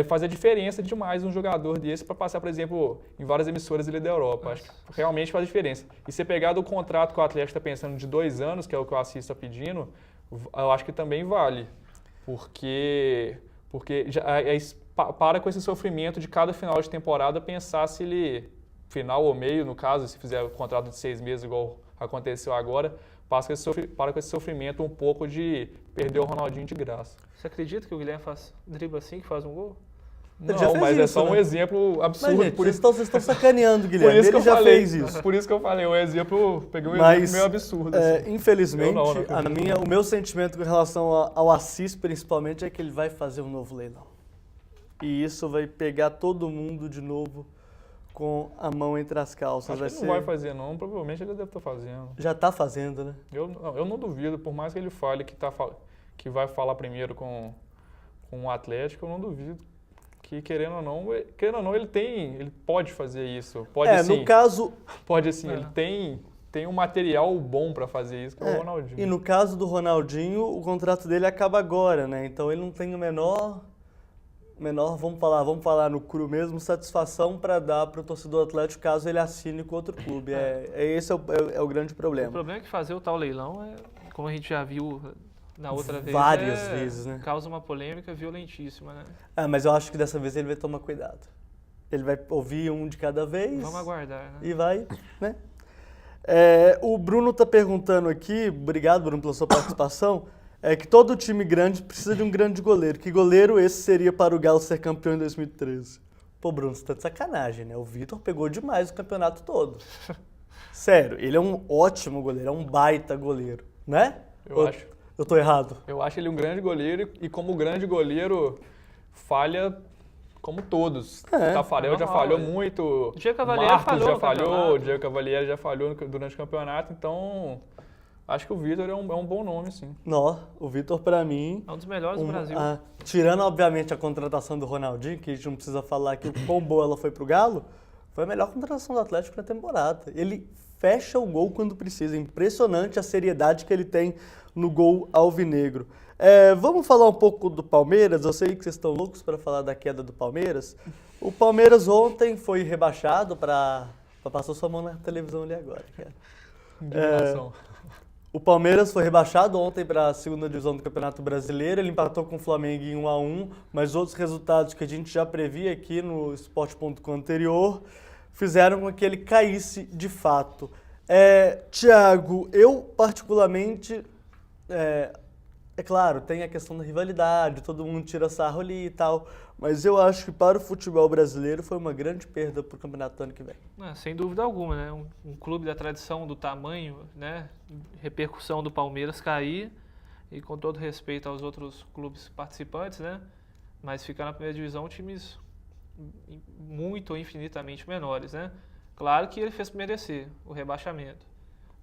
fazer a diferença demais um jogador desse para passar, por exemplo, em várias emissoras da Europa. Acho que realmente faz diferença. E se pegar do contrato que o Atlético está pensando de 2 anos, que é o que o Assis está pedindo, eu acho que também vale. Porque já para com esse sofrimento de cada final de temporada pensar se ele, final ou meio, no caso, se fizer o contrato de 6 meses igual aconteceu agora, para com esse sofrimento um pouco de perder o Ronaldinho de graça. Você acredita que o Guilherme dribla assim que faz um gol? Ele já Não, fez mas é isso, só um né? exemplo Mas, absurdo. gente, por isso, vocês estão sacaneando, por Guilherme. isso que Ele eu já falei. fez isso. Por isso que eu falei, peguei um Mas, exemplo meio absurdo. assim. infelizmente, Eu não acredito. o meu sentimento com relação ao Assis, principalmente, é que ele vai fazer um novo leilão. E isso vai pegar todo mundo de novo com a mão entre as calças. Acho que ele não vai fazer, não. Provavelmente ele deve estar fazendo. Já está fazendo, né? Eu não duvido, por mais que ele fale que vai falar primeiro com o Atlético, eu não duvido. Que querendo ou não, ele pode fazer isso. Pode sim. No caso, Pode sim, ele tem um material bom para fazer isso, que é o Ronaldinho. e no caso do Ronaldinho, o contrato dele acaba agora, né? Então ele não tem o menor, vamos falar no cru mesmo, satisfação para dar para o torcedor Atlético caso ele assine com outro clube. Esse é o grande O problema. problema é que fazer o tal leilão como a gente já viu na outra vez, Várias vezes, né? causa uma polêmica violentíssima, né? Mas eu acho que dessa vez ele vai tomar cuidado. Ele vai ouvir um de cada vez. Vamos aguardar, né? E vai, né? O Bruno tá perguntando aqui, obrigado, Bruno, pela sua participação, que todo time grande precisa de um grande goleiro. Que goleiro esse seria para o Galo ser campeão em 2013? Pô, Bruno, você tá de sacanagem, né? O Vitor pegou demais o campeonato todo. Sério, ele é um ótimo goleiro, é um baita goleiro, né? Eu acho. Eu tô errado? Eu acho ele um grande goleiro e como grande goleiro falha como todos. Tafarel já falhou muito. Diego Cavalieri Marcos falhou já no falhou, campeonato. Diego Cavalieri já falhou durante o campeonato, então acho que o Vitor é um bom nome, sim. Não, o Vitor pra mim... É um dos melhores do Brasil. Tirando, obviamente, a contratação do Ronaldinho, que a gente não precisa falar aqui o quão boa ela foi pro Galo, foi a melhor contratação do Atlético na temporada. Ele fecha o gol quando precisa. Impressionante a seriedade que ele tem no gol alvinegro. Vamos falar um pouco do Palmeiras. Eu sei que vocês estão loucos para falar da queda do Palmeiras. O Palmeiras ontem foi rebaixado para... Passou sua mão na televisão ali agora, cara. Indignação. O Palmeiras foi rebaixado ontem para a segunda divisão do Campeonato Brasileiro. Ele empatou com o Flamengo em 1-1, mas outros resultados que a gente já previa aqui no Sport.com anterior fizeram com que ele caísse de fato. Thiago, eu particularmente, claro, tem a questão da rivalidade, todo mundo tira sarro ali e tal, mas eu acho que para o futebol brasileiro foi uma grande perda para o campeonato do ano que vem. Sem dúvida alguma, né? Um clube da tradição, do tamanho, né? Repercussão do Palmeiras cair, e com todo respeito aos outros clubes participantes, né? Mas ficar na primeira divisão times muito ou infinitamente menores, né? Claro que ele fez merecer o rebaixamento.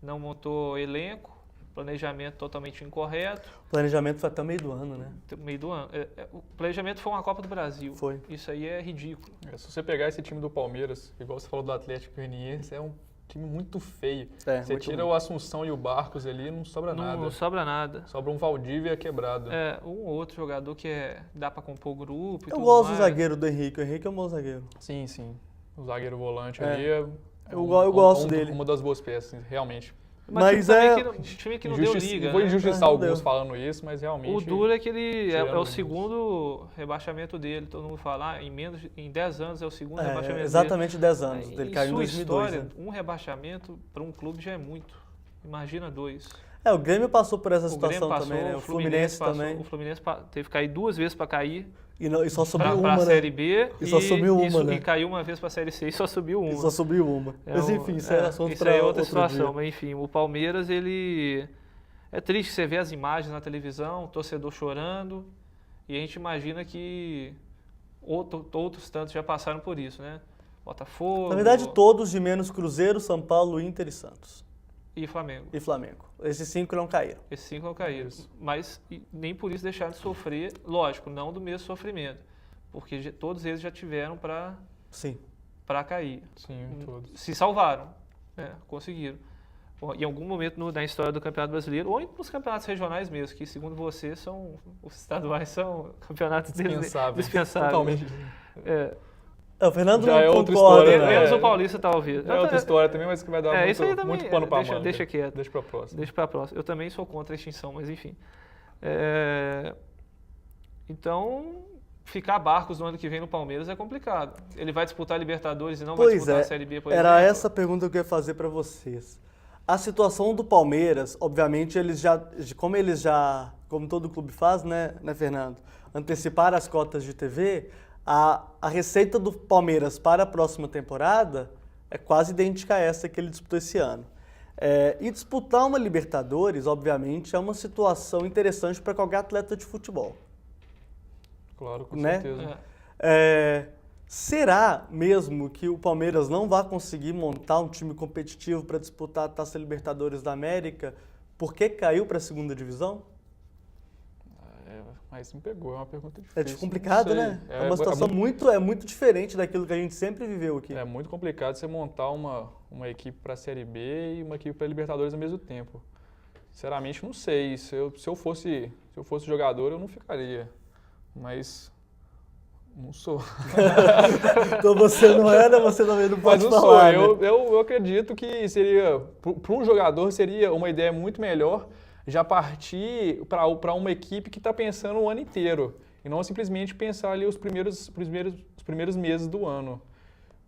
Não montou elenco, planejamento totalmente incorreto. O planejamento foi até o meio do ano, né? Meio do ano. O planejamento foi uma Copa do Brasil. Foi. Isso aí é ridículo. Se você pegar esse time do Palmeiras, igual você falou do Atlético Goianiense, é um time muito feio. Você tira o Assunção e o Barcos ali, não sobra nada. Não sobra nada. Sobra um Valdívia quebrado. Um outro jogador que dá pra compor o grupo e Eu tudo gosto mais. do zagueiro do Henrique. O Henrique é um bom zagueiro. Sim, sim. O zagueiro volante ali eu gosto dele. Uma das boas peças, realmente. Mas time que não deu liga, Vou né? injustiçar alguns falando isso, mas realmente... O duro é que ele é o tirando segundo rebaixamento dele. Todo mundo fala, em 10 anos é o segundo rebaixamento dele. Exatamente 10 anos. Ele caiu em 2002. História, né? um rebaixamento para um clube já é muito. Imagina 2. O Grêmio passou por essa O situação Grêmio passou, também, né? o Fluminense passou, também. O Fluminense teve que cair 2 vezes para cair. E só subiu Pra uma, Série né? B. E só subiu uma, né? E caiu uma vez para a Série C e só subiu uma. E só subiu uma. Mas enfim, isso é assunto isso para é outra outro situação. dia. Mas enfim, o Palmeiras, ele... É triste você ver as imagens na televisão, o torcedor chorando, e a gente imagina que outros tantos já passaram por isso, né? Botafogo... Na verdade, todos de menos Cruzeiro, São Paulo, Inter e Santos. E Flamengo. E Flamengo. Esses 5 não caíram. Esses 5 não caíram. Mas nem por isso deixaram de sofrer, lógico, não do mesmo sofrimento. Porque todos eles já tiveram para cair. Sim, todos. Se salvaram, conseguiram. Em algum momento na história do Campeonato Brasileiro, ou nos campeonatos regionais mesmo, que segundo você, os estaduais são campeonatos dispensáveis. Totalmente. O Fernando já não é outra concorda, história, né? Menos o Paulista, talvez. É outra história também, mas que vai dar isso aí também, muito pano pra manga. deixa quieto. Deixa pra próxima. Deixa pra próxima. Eu também sou contra a extinção, mas enfim. Então, ficar Barcos no ano que vem no Palmeiras é complicado. Ele vai disputar a Libertadores e não vai disputar a Série B, por exemplo. Era essa a pergunta que eu ia fazer para vocês. A situação do Palmeiras, obviamente, como todo clube faz, né, Fernando? Antecipar as cotas de TV, A receita do Palmeiras para a próxima temporada é quase idêntica a essa que ele disputou esse ano. E disputar uma Libertadores, obviamente, é uma situação interessante para qualquer atleta de futebol. Claro, com Né? certeza. Será mesmo que o Palmeiras não vai conseguir montar um time competitivo para disputar a Taça Libertadores da América porque caiu para a segunda divisão? Mas me pegou, é uma pergunta difícil. É complicado, Não sei. né? É uma situação muito diferente daquilo que a gente sempre viveu aqui. É muito complicado você montar uma equipe para a Série B e uma equipe para a Libertadores ao mesmo tempo. Sinceramente, não sei. Se eu fosse jogador, eu não ficaria. Mas não sou. Então você não era, você também não pode Mas não falar, sou. né? Eu acredito que seria, para um jogador, seria uma ideia muito melhor já partir para uma equipe que está pensando o ano inteiro e não simplesmente pensar ali os primeiros meses do ano.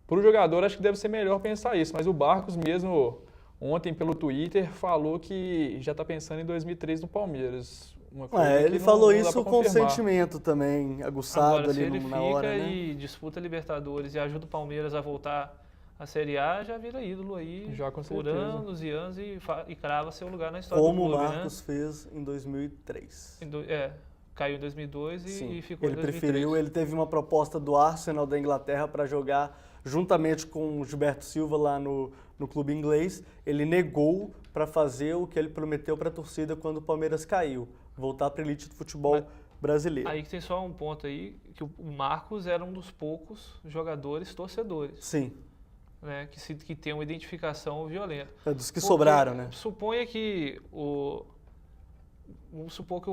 Para o jogador, acho que deve ser melhor pensar isso, mas o Barcos mesmo, ontem pelo Twitter, falou que já está pensando em 2003 no Palmeiras. Uma coisa que Ele não falou dá isso pra com confirmar. sentimento também, aguçado Agora, se ali ele na fica hora, né? e disputa Libertadores e ajuda o Palmeiras a voltar à Série A, já vira ídolo aí Já, com por certeza. anos e anos e crava seu lugar na história Como do o clube, Marcos fez em 2003. né? Caiu em 2002 Sim, e ficou ele em 2003. preferiu, ele teve uma proposta do Arsenal da Inglaterra para jogar juntamente com o Gilberto Silva lá no clube inglês. Ele negou para fazer o que ele prometeu para a torcida quando o Palmeiras caiu, voltar para a elite do futebol brasileiro. Aí que tem só um ponto aí, que o Marcos era um dos poucos jogadores torcedores, Sim, né? Que tem uma identificação violenta. é dos que Porque sobraram, né? Suponha que vamos supor que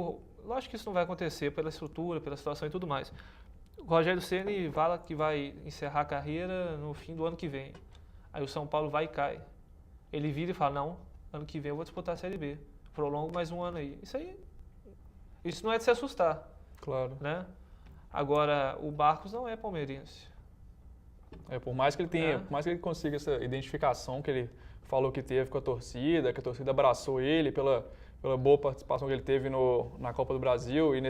lógico que isso não vai acontecer pela estrutura, pela situação e tudo mais. O Rogério Ceni fala que vai encerrar a carreira no fim do ano que vem. Aí o São Paulo vai e cai. Ele vira e fala, não, ano que vem eu vou disputar a Série B. Prolongo mais um ano aí. Isso não é de se assustar, Claro. né? Agora, o Barcos não é palmeirense. Por mais que ele tenha, por mais que ele consiga essa identificação que ele falou que teve com a torcida, que a torcida abraçou ele pela boa participação que ele teve na Copa do Brasil e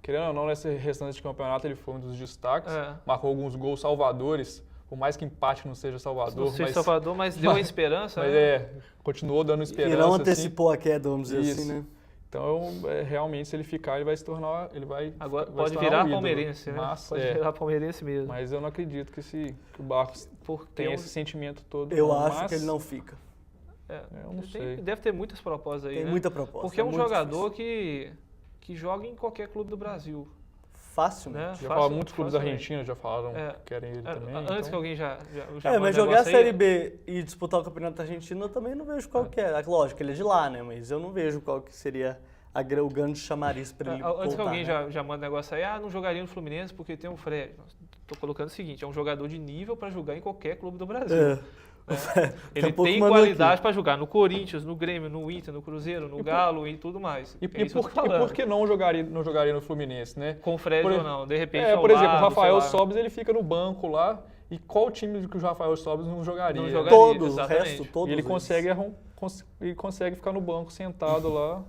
querendo ou não, nesse restante de campeonato ele foi um dos destaques, marcou alguns gols salvadores, por mais que empate não seja Salvador. Não seja Salvador, mas deu a esperança. Mas né? Continuou dando esperança. E não antecipou a queda, vamos dizer Isso. assim, né? Então, realmente, se ele ficar, ele vai se tornar. Agora vai pode se tornar virar um ídolo. palmeirense, né? Mas, Pode virar palmeirense mesmo. mas eu não acredito que o Barcos tenha esse sentimento todo. Eu não. acho Mas que ele não fica. Eu não sei. Deve ter muitas propostas aí, Tem né? muita proposta. Porque é um muito jogador que joga em qualquer clube do Brasil. Fácil, Né? Já falaram, muitos clubes argentinos já falaram É. que querem ele também. Antes então- que alguém já Mas mande jogar a negócio aí, Série B e disputar o Campeonato Argentino eu também não vejo qual que é. Lógico, ele é de lá, né? Mas eu não vejo qual que seria o grande chamariz para ele Antes que voltar, alguém né? já manda negócio aí, não jogaria no Fluminense porque tem um Fred. Tô colocando o seguinte, é um jogador de nível para jogar em qualquer clube do Brasil. É. né? Daqui Ele a pouco tem mandou qualidade aqui. para jogar no Corinthians, no Grêmio, no Inter, no Cruzeiro, no Galo e tudo mais. E É isso que eu tô por falando. que não jogaria no Fluminense, né? Com o Fred Por- ou não, de repente Por exemplo, o lado, Rafael sei lá. Sobis, ele fica no banco lá. E qual time que o Rafael Sobis não jogaria? Não jogaria. Todos, o exatamente. resto, todos E ele eles. consegue ficar no banco sentado lá,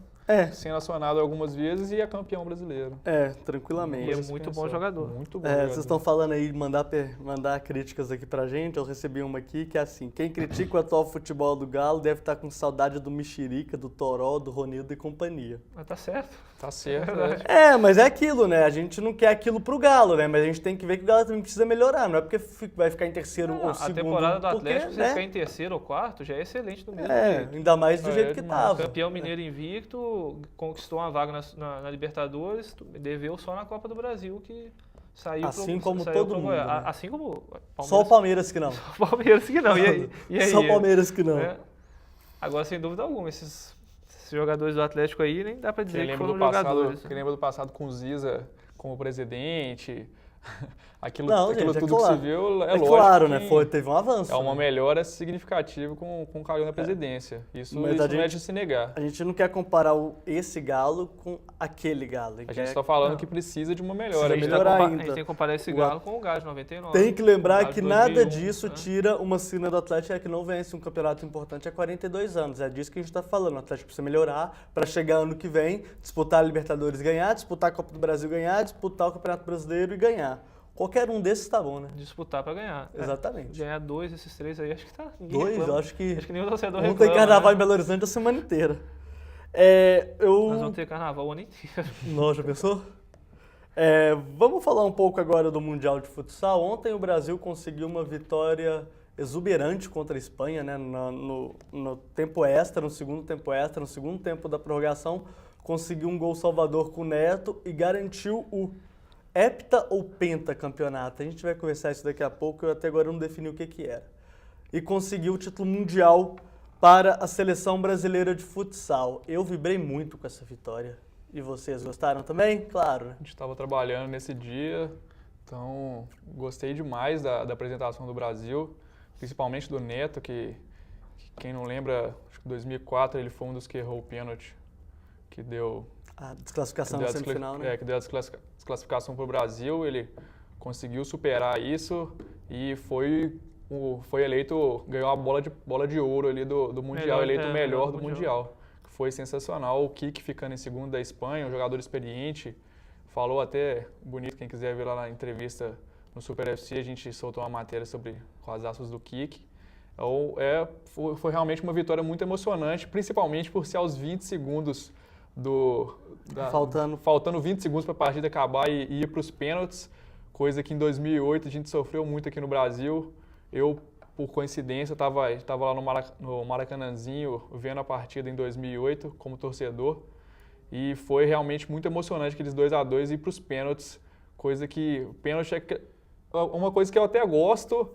sendo acionado algumas vezes e é campeão brasileiro. Tranquilamente. E é muito bom jogador. Muito bom. Vocês jogador. estão falando aí de mandar críticas aqui pra gente. Eu recebi uma aqui que é assim: quem critica o atual futebol do Galo deve estar com saudade do Mexerica, do Toró, do Ronildo e companhia. Mas tá certo. Tá certo. verdade. Mas é aquilo, né? A gente não quer aquilo pro Galo, né? Mas a gente tem que ver que o Galo também precisa melhorar. Não é porque vai ficar em terceiro ou A segundo. temporada do porque, Atlético, você né? ficar em terceiro ou quarto, já é excelente do mesmo jeito. Ainda mais do jeito que demais. tava. Campeão mineiro invicto, conquistou uma vaga na Libertadores, deveu só na Copa do Brasil, que saiu Assim como saiu todo pro mundo, Goiás. né? Assim como o Palmeiras. Só o Palmeiras que não. O Palmeiras que não. E aí? Só o Palmeiras que não. Né? Agora, sem dúvida alguma, esses jogadores do Atlético aí, nem dá pra dizer Quem que lembra, foram do passado, jogadores. quem lembra do passado com o Ziza como presidente, aquilo Não, gente, tudo claro. que se viu, é lógico claro, que né? Teve um avanço. é uma né? melhora significativa com o Calil na presidência. Isso Mas não a é gente- de se negar. A gente não quer comparar esse Galo com aquele Galo. A gente está falando que precisa de uma melhora. Precisa A gente melhorar A ainda. gente tem que comparar esse O Galo com o Galo de 99. Tem que lembrar Galo de que nada 2001, disso né? tira uma sina do Atlético que não vence um campeonato importante há 42 anos. É disso que a gente está falando. O Atlético precisa melhorar para chegar ano que vem, disputar a Libertadores e ganhar, disputar a Copa do Brasil e ganhar, disputar o Campeonato Brasileiro e ganhar. Qualquer um desses tá bom, né? Disputar para ganhar. Exatamente. Ganhar 2 desses 3 aí, acho que tá. Ninguém 2, reclama. eu acho que nenhum torcedor vamos reclama. ter carnaval né? em Belo Horizonte a semana inteira. Nós vamos ter carnaval o ano inteiro. Nossa, já pensou? Vamos falar um pouco agora do Mundial de Futsal. Ontem o Brasil conseguiu uma vitória exuberante contra a Espanha, né? No tempo extra, no segundo tempo extra, no segundo tempo da prorrogação, conseguiu um gol salvador com o Neto e garantiu o hepta ou pentacampeonato. A gente vai conversar isso daqui a pouco, eu até agora não defini o que era. E conseguiu o título mundial para a seleção brasileira de futsal. Eu vibrei muito com essa vitória. E vocês gostaram também? Claro, né? A gente estava trabalhando nesse dia, então gostei demais da apresentação do Brasil, principalmente do Neto, que quem não lembra, acho que em 2004 ele foi um dos que errou o pênalti, que deu A desclassificação na semifinal, né? que deu a desclassificação para o Brasil. Ele conseguiu superar isso e foi eleito, ganhou a bola de ouro ali do Mundial, eleito o melhor do Mundial. Foi sensacional. O Kik ficando em segundo da Espanha, um jogador experiente, falou até bonito, quem quiser ver lá na entrevista no Super FC, a gente soltou uma matéria sobre os astros do Kik. Foi realmente uma vitória muito emocionante, principalmente por ser aos 20 segundos faltando 20 segundos para a partida acabar e ir para os pênaltis, coisa que em 2008 a gente sofreu muito aqui no Brasil. Eu, por coincidência, estava lá no Maracanãzinho vendo a partida em 2008 como torcedor e foi realmente muito emocionante aqueles 2-2 ir para os pênaltis, pênalti é uma coisa que eu até gosto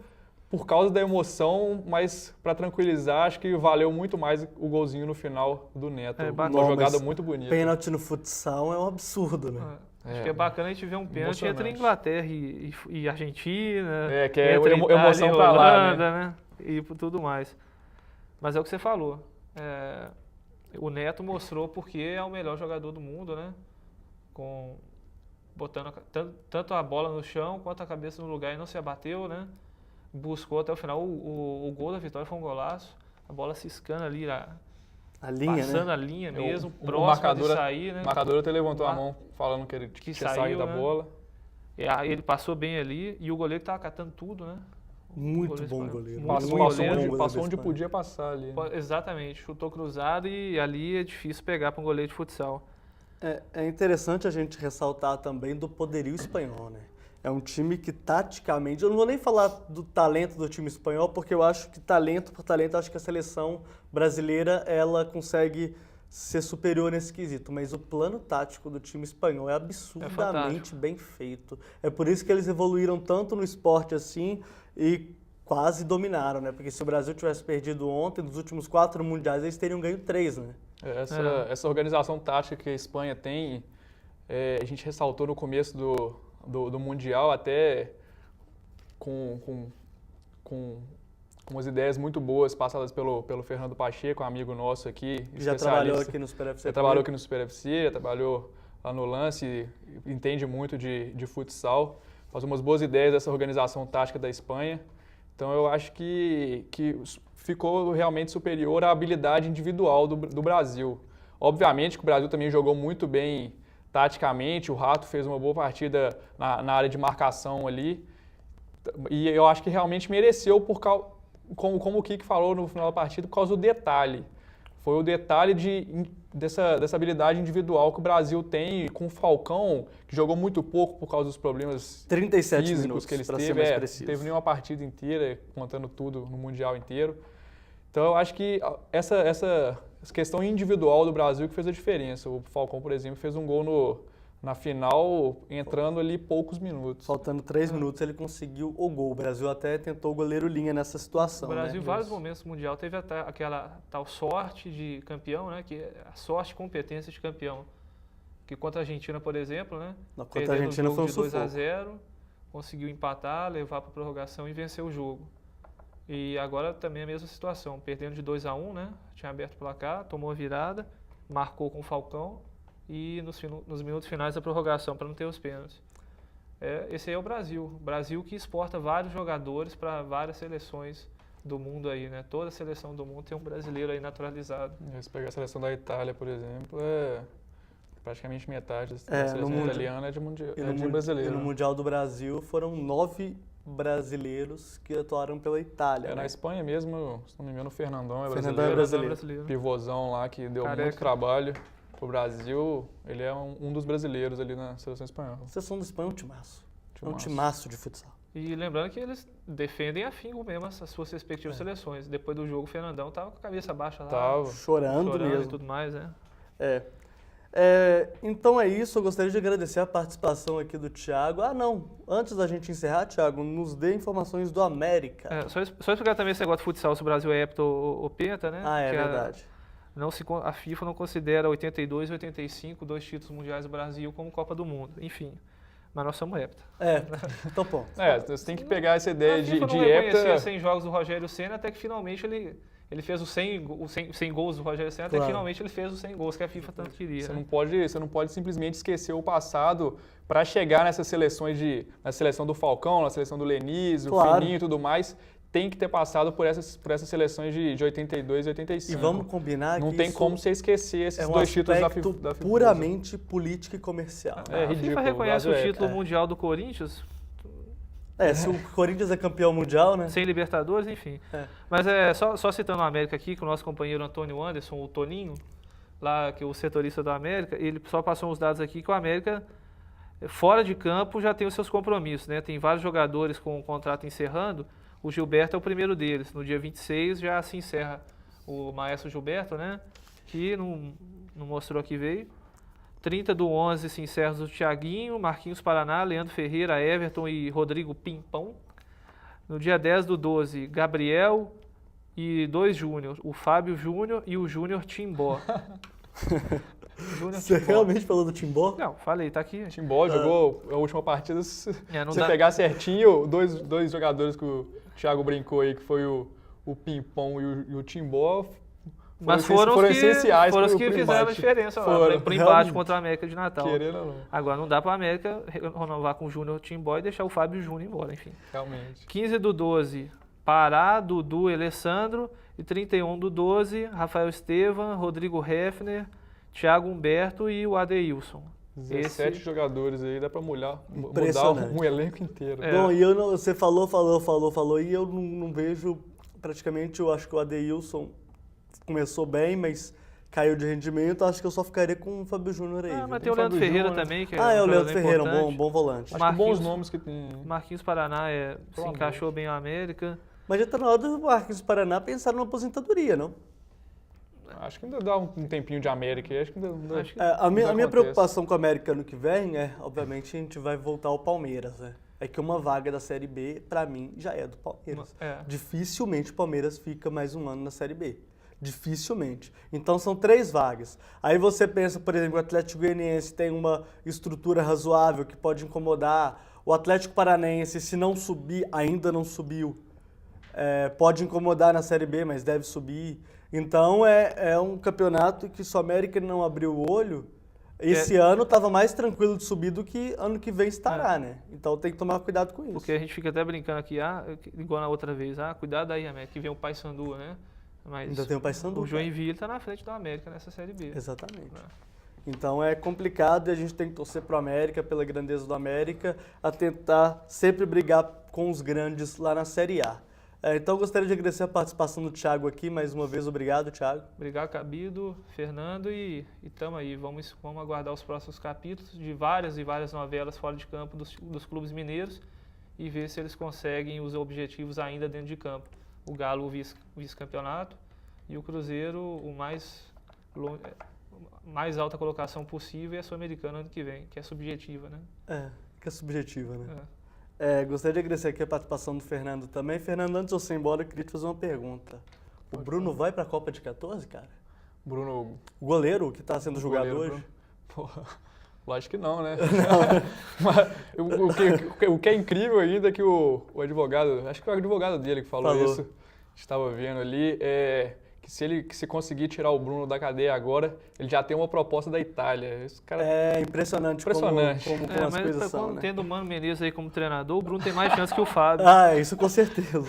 por causa da emoção, mas para tranquilizar, acho que valeu muito mais o golzinho no final do Neto. Uma jogada muito bonita. Pênalti no futsal é um absurdo, né? Acho que é bacana a gente ver um pênalti entre Inglaterra e Argentina. Que é emoção pra lá, né? E tudo mais. Mas é o que você falou. O Neto mostrou porque é o melhor jogador do mundo, né? Botando tanto a bola no chão quanto a cabeça no lugar e não se abateu, né? Buscou até o final. O gol da vitória foi um golaço. A bola ciscando ali, a linha, passando né? a linha mesmo, próximo de sair, né? O marcador até levantou a mão falando que ele tinha saído da bola. Ele passou bem ali e o goleiro estava catando tudo, né? Muito bom goleiro. Passou onde podia passar ali. Exatamente, chutou cruzado e ali é difícil pegar para um goleiro de futsal. É interessante a gente ressaltar também do poderio espanhol, né? É um time que taticamente, eu não vou nem falar do talento do time espanhol, porque eu acho que talento por talento, acho que a seleção brasileira, ela consegue ser superior nesse quesito, mas o plano tático do time espanhol é absurdamente bem feito. É por isso que eles evoluíram tanto no esporte assim e quase dominaram, né? Porque se o Brasil tivesse perdido ontem, nos últimos 4 mundiais, eles teriam ganho 3, né? Essa organização tática que a Espanha tem, a gente ressaltou no começo do Mundial, até com umas ideias muito boas passadas pelo Fernando Pacheco, um amigo nosso aqui, já trabalhou aqui no Super FC. Já trabalhou aqui no Super FC, já trabalhou lá no Lance, entende muito de futsal, faz umas boas ideias dessa organização tática da Espanha. Então eu acho que ficou realmente superior à habilidade individual do Brasil. Obviamente que o Brasil também jogou muito bem taticamente, o Rato fez uma boa partida na área de marcação ali, e eu acho que realmente mereceu, como o Kik falou no final da partida, por causa do detalhe. Foi o detalhe dessa habilidade individual que o Brasil tem com o Falcão, que jogou muito pouco por causa dos problemas 37 físicos que ele teve. Não teve nenhuma partida inteira, contando tudo no Mundial inteiro. Então eu acho que essa questão individual do Brasil que fez a diferença. O Falcão, por exemplo, fez um gol na final, entrando ali poucos minutos. Faltando 3 minutos, ele conseguiu o gol. O Brasil até tentou o goleiro linha nessa situação. O Brasil, né? vários momentos do Mundial, teve até aquela tal sorte de campeão, né? Que é a sorte e competência de campeão. Que contra a Argentina, por exemplo, né? Contra a Argentina foi um sufoco. 2-0, conseguiu empatar, levar para a prorrogação e vencer o jogo. E agora também a mesma situação, perdendo de 2-1, né? Tinha aberto o placar, tomou a virada, marcou com o Falcão e nos minutos finais da prorrogação para não ter os pênaltis. Esse aí é o Brasil. O Brasil que exporta vários jogadores para várias seleções do mundo aí, né? Toda seleção do mundo tem um brasileiro aí naturalizado. Se pegar a seleção da Itália, por exemplo, praticamente metade da no seleção Mundial. italiana é de E brasileiro. no Mundial do Brasil foram 9 brasileiros que atuaram pela Itália. Na né? Espanha mesmo, se não me engano, o Fernandão é Fernandão é brasileiro. brasileiro. Pivôzão lá que deu Careca. muito trabalho pro Brasil. Ele é um dos brasileiros ali na seleção espanhola. A seleção da Espanha é um timaço. É um Timaço. timaço de futsal. E lembrando que eles defendem afinco mesmo as suas respectivas seleções. Depois do jogo, o Fernandão tava com a cabeça baixa lá, Tava. Chorando chorando mesmo. e tudo mais, né? Então é isso, eu gostaria de agradecer a participação aqui do Thiago. Não, antes da gente encerrar, Thiago, nos dê informações do América. Só explicar também esse negócio de futsal, se o Brasil é hepta ou penta, né? É Que verdade. a FIFA não considera 82 e 85, 2 títulos mundiais do Brasil, como Copa do Mundo. Enfim, mas nós somos hepta. Então ponto. Você tem que pegar essa ideia A FIFA não de reconhecia hepta. 100 jogos do Rogério Ceni, até que finalmente ele fez os 100 gols do Rogério Ceni, até que Claro. finalmente ele fez os 100 gols que a FIFA tanto queria. Você né? não pode simplesmente esquecer o passado para chegar nessas seleções na seleção do Falcão, na seleção do Lenise, Claro. o Fininho e tudo mais. Tem que ter passado por essas seleções de 82 e 85. E vamos combinar Não que tem isso como você esquecer esses é um dois títulos da aspecto FIFA. puramente político e comercial. É A ridículo, FIFA o reconhece o Brasil é- título mundial do Corinthians, Se o Corinthians é campeão mundial, né? sem Libertadores, enfim. Mas só citando o América aqui, que o nosso companheiro Antônio Anderson, o Toninho, lá que é o setorista do América, ele só passou uns dados aqui que o América, fora de campo, já tem os seus compromissos, né? Tem vários jogadores com o contrato encerrando, o Gilberto é o primeiro deles. No dia 26 já se encerra o maestro Gilberto, né? Que não mostrou que veio. 30/11 se encerra o Thiaguinho, Marquinhos Paraná, Leandro Ferreira, Everton e Rodrigo Pimpão. No dia 10/12, Gabriel e 2 Júnior, o Fábio Júnior e o Júnior Timbó. Júnior Você Timbó. realmente falou do Timbó? Não, falei, tá aqui. Timbó jogou a última partida. Se Não você dá- pegar certinho, dois jogadores que o Thiago brincou aí, que foi o Pimpão e o Timbó, Mas foram os essenciais que pro fizeram a empate. diferença lá, Foram, pro empate realmente. contra a América de Natal. Querendo ou não, Agora não dá pra América renovar com o Júnior Timbó e deixar o Fábio Júnior embora, enfim. realmente. 15/12, Pará, Dudu e Alessandro. E 31/12, Rafael Estevam, Rodrigo Hefner, Thiago Humberto e o Adeilson. 17 jogadores aí, dá pra mudar Impressionante. um elenco inteiro. Bom, e você falou, e eu não vejo, praticamente, eu acho que o Adeilson começou bem, mas caiu de rendimento, acho que eu só ficaria com o Fábio Júnior aí. viu? Mas tem o Fábio Leandro Ferreira Júnior. também, que é É um o Leandro jogador Ferreira, um importante. bom volante. Acho que bons Marquinhos- nomes que tem. Marquinhos Paraná se Pelo encaixou bem no América. Mas já tá na hora do Marquinhos Paraná pensar numa aposentadoria, não? Acho que ainda dá um tempinho de América aí. Acho que ainda Acho que- A minha acontece. preocupação com o América ano que vem obviamente, a gente vai voltar ao Palmeiras, né? É que uma vaga da Série B, pra mim, já é do Palmeiras. É. Dificilmente o Palmeiras fica mais um ano na Série B. Dificilmente. Então são 3 vagas. Aí você pensa, por exemplo, o Atlético Goianiense tem uma estrutura razoável que pode incomodar. O Atlético Paranaense, se não subir, ainda não subiu, pode incomodar na Série B, mas deve subir. Então é um campeonato que se o América não abriu o olho, esse ano estava mais tranquilo de subir do que ano que vem estará, né? Então tem que tomar cuidado com isso. Porque a gente fica até brincando aqui, igual na outra vez, cuidado aí, América, que vem o Paysandu, né? Mas Ainda tem o Paysandu. o Joinville está na frente do América nessa Série B. Exatamente. Então é complicado e a gente tem que torcer pro América, pela grandeza do América, a tentar sempre brigar com os grandes lá na Série A. Então eu gostaria de agradecer a participação do Thiago aqui, mais uma vez, obrigado, Thiago. Obrigado, Cabido, Fernando, e tamo aí. Vamos aguardar os próximos capítulos de várias e várias novelas fora de campo dos clubes mineiros e ver se eles conseguem os objetivos ainda dentro de campo. O Galo, o vice-campeonato, e o Cruzeiro, o mais alta colocação possível, e a Sul-Americana ano que vem, que é subjetiva, né? Que é subjetiva, né? Gostaria de agradecer aqui a participação do Fernando também. Fernando, antes de você ir embora, eu queria te fazer uma pergunta. O Bruno vai pra Copa de 14, cara? Bruno. O goleiro que tá sendo julgado goleiro, hoje? Bruno. Porra, lógico que não, né? Mas o que é incrível ainda é que o advogado, acho que foi o advogado dele que falou isso, estava vendo ali, que se conseguir tirar o Bruno da cadeia agora, ele já tem uma proposta da Itália. Esse cara É impressionante. Como as Mas coisas são, né? tendo o Mano Menezes aí como treinador, o Bruno tem mais chance que o Fábio. Isso com certeza.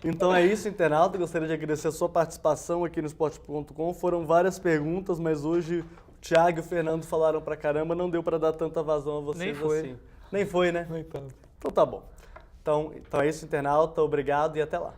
Então é isso, internauta. Gostaria de agradecer a sua participação aqui no Esporte.com. Foram várias perguntas, mas hoje o Thiago e o Fernando falaram pra caramba, não deu pra dar tanta vazão a vocês Nem foi. assim. Nem foi, né? No entanto. Então tá bom. Então é isso, internauta. Obrigado e até lá.